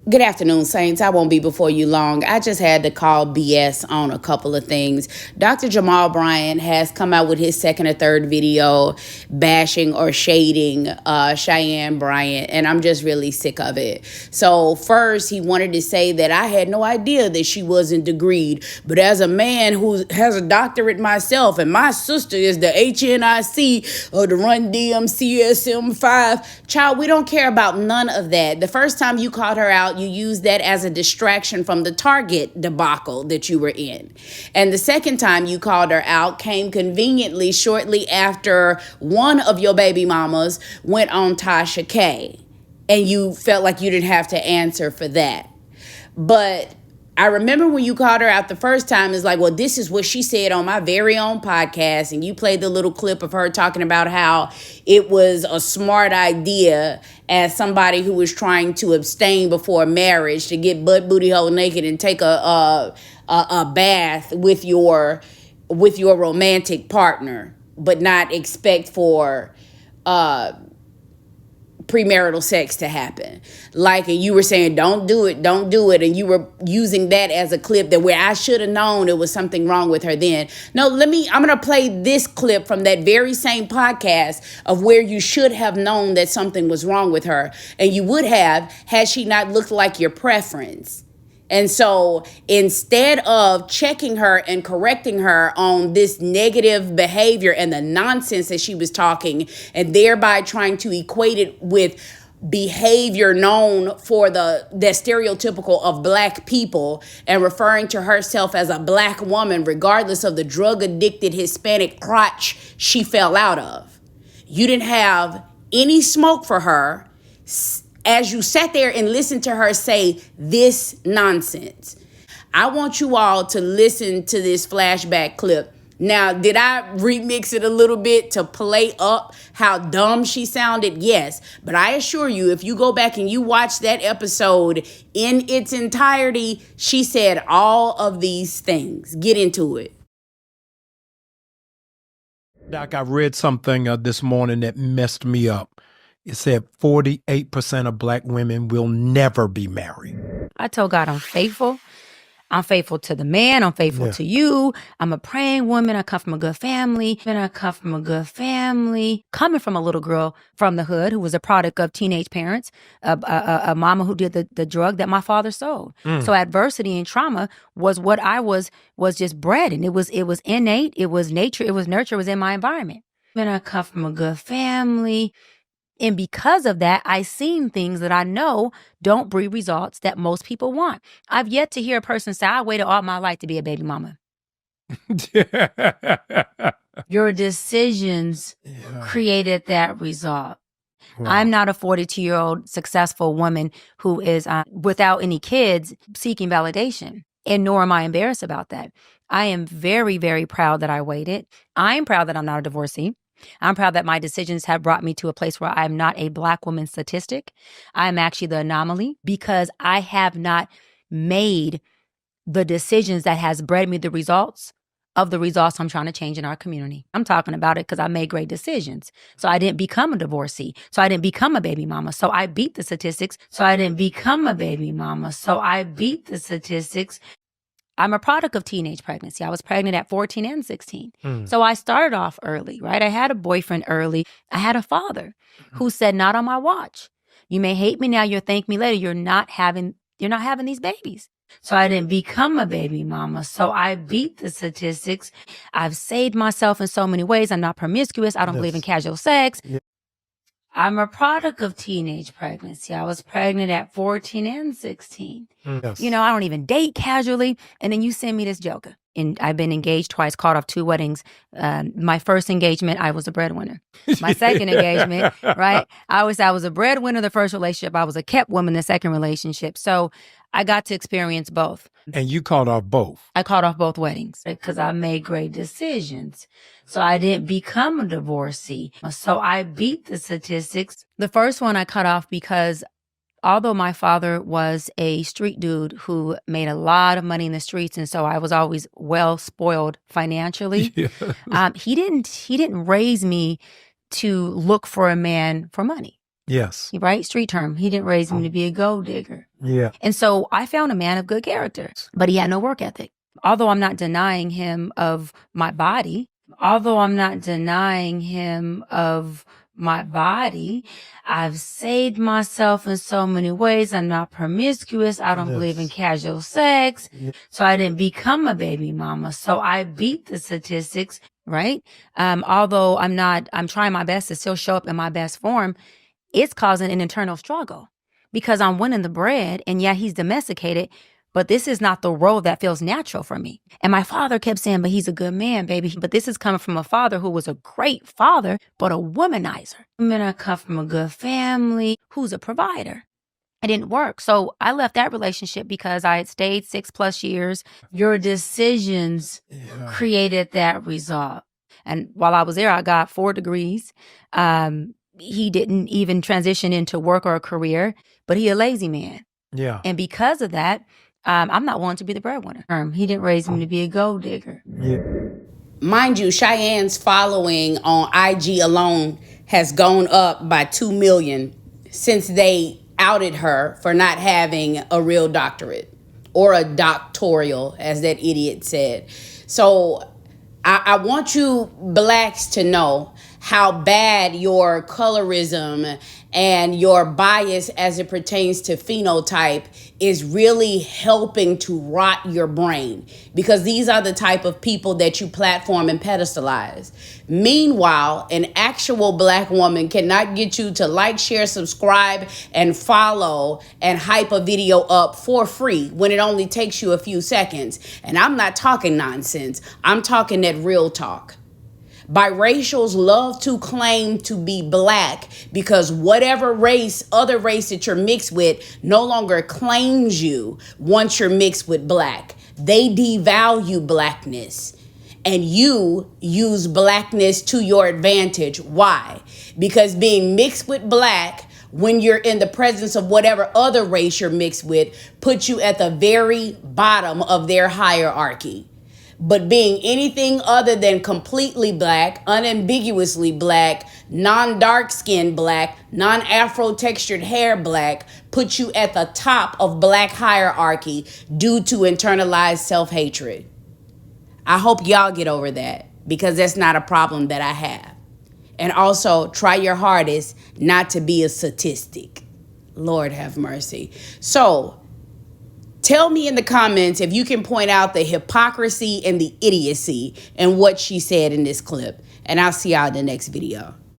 Good afternoon, Saints. I won't be before you long. I just had to call BS on a couple of things. Dr. Jamal Bryant has come out with his second or third video bashing or shading Cheyenne Bryant, and I'm just really sick of it. So first, he wanted to say that I had no idea that she wasn't degreed, but as a man who has a doctorate myself, and my sister is the HNIC or the Run DMCSM5, child, we don't care about none of that. The first time you called her out, you used that as a distraction from the Target debacle that you were in. And the second time you called her out came conveniently shortly after one of your baby mamas went on Tasha K. And you felt like you didn't have to answer for that. But I remember when you called her out the first time, it's like, well, this is what she said on my very own podcast. And you played the little clip of her talking about how it was a smart idea as somebody who was trying to abstain before marriage to get butt booty hole naked and take a bath with your romantic partner, but not expect for premarital sex to happen. Like, and you were saying, don't do it. And you were using that as a clip that where I should have known there was something wrong with her then. No, I'm going to play this clip from that very same podcast of where you should have known that something was wrong with her. And you would have, had she not looked like your preference. And so instead of checking her and correcting her on this negative behavior and the nonsense that she was talking, and thereby trying to equate it with behavior known for the stereotypical of Black people, and referring to herself as a Black woman, regardless of the drug-addicted Hispanic crotch she fell out of, you didn't have any smoke for her as you sat there and listened to her say this nonsense. I want you all to listen to this flashback clip. Now, did I remix it a little bit to play up how dumb she sounded? Yes. But I assure you, if you go back and you watch that episode in its entirety, she said all of these things. Get into it. Doc, I read something this morning that messed me up. It said 48% of Black women will never be married. I told God I'm faithful. I'm faithful to the man. I'm faithful to you. I'm a praying woman. I come from a good family. Coming from a little girl from the hood who was a product of teenage parents, a mama who did the drug that my father sold. So adversity and trauma was what I was just bred in. It was innate. It was nature. It was nurture. It was in my environment. And I come from a good family. And because of that, I've seen things that I know don't breed results that most people want. I've yet to hear a person say, I waited all my life to be a baby mama. Your decisions created that result. Wow. I'm not a 42-year-old successful woman who is without any kids seeking validation. And nor am I embarrassed about that. I am very, very proud that I waited. I'm proud that I'm not a divorcee. I'm proud that my decisions have brought me to a place where I'm not a Black woman statistic. I'm actually the anomaly because I have not made the decisions that has bred me the results of the results I'm trying to change in our community. I'm talking about it because I made great decisions. So I didn't become a divorcee. So I didn't become a baby mama. So I beat the statistics. I'm a product of teenage pregnancy. I was pregnant at 14 and 16. So I started off early, right? I had a boyfriend early. I had a father who said, not on my watch. You may hate me now, you'll thank me later. You're not having these babies. So I didn't become a baby mama. So I beat the statistics. I've saved myself in so many ways. I'm not promiscuous. I don't believe in casual sex. Yeah. I'm a product of teenage pregnancy. I was pregnant at 14 and 16. Yes. You know, I don't even date casually. And then you send me this joker. And I've been engaged twice, called off 2 weddings. My first engagement, I was a breadwinner. My second engagement, right? I was a breadwinner the first relationship. I was a kept woman the second relationship. So I got to experience both. And you called off both? I called off both weddings because I made great decisions. So I didn't become a divorcee. So I beat the statistics. The first one I cut off because although my father was a street dude who made a lot of money in the streets, and so I was always well spoiled financially, he didn't raise me to look for a man for money. Yes. Right? Street term. He didn't raise me to be a gold digger. Yeah. And so I found a man of good character, but he had no work ethic. Although I'm not denying him of my body, I've saved myself in so many ways. I'm not promiscuous. I don't believe in casual sex. So I didn't become a baby mama. So I beat the statistics, right? Although I'm trying my best to still show up in my best form. It's causing an internal struggle because I'm winning the bread and yeah, he's domesticated, but this is not the role that feels natural for me. And my father kept saying, but he's a good man, baby. But this is coming from a father who was a great father, but a womanizer. I mean, I come from a good family who's a provider. It didn't work. So I left that relationship because I had stayed 6+ years. Your decisions created that result. And while I was there, I got 4 degrees. He didn't even transition into work or a career, but he a lazy man. Yeah. And because of that, I'm not willing to be the breadwinner. He didn't raise me to be a gold digger. Yeah. Mind you, Cheyenne's following on IG alone has gone up by 2 million since they outed her for not having a real doctorate or a doctoral, as that idiot said. So I want you blacks to know how bad your colorism and your bias as it pertains to phenotype is really helping to rot your brain, because these are the type of people that you platform and pedestalize. Meanwhile, an actual black woman cannot get you to like, share, subscribe, and follow and hype a video up for free when it only takes you a few seconds. And I'm not talking nonsense. I'm talking that real talk. Biracials love to claim to be black because whatever race, other race that you're mixed with no longer claims you once you're mixed with black. They devalue blackness. And you use blackness to your advantage. Why? Because being mixed with black when you're in the presence of whatever other race you're mixed with puts you at the very bottom of their hierarchy. But being anything other than completely black, unambiguously black, non-dark-skinned black, non-afro textured hair black puts you at the top of black hierarchy due to internalized self-hatred. I hope y'all get over that, because that's not a problem that I have. And also, try your hardest not to be a statistic. Lord have mercy. So, tell me in the comments if you can point out the hypocrisy and the idiocy in what she said in this clip. And I'll see y'all in the next video.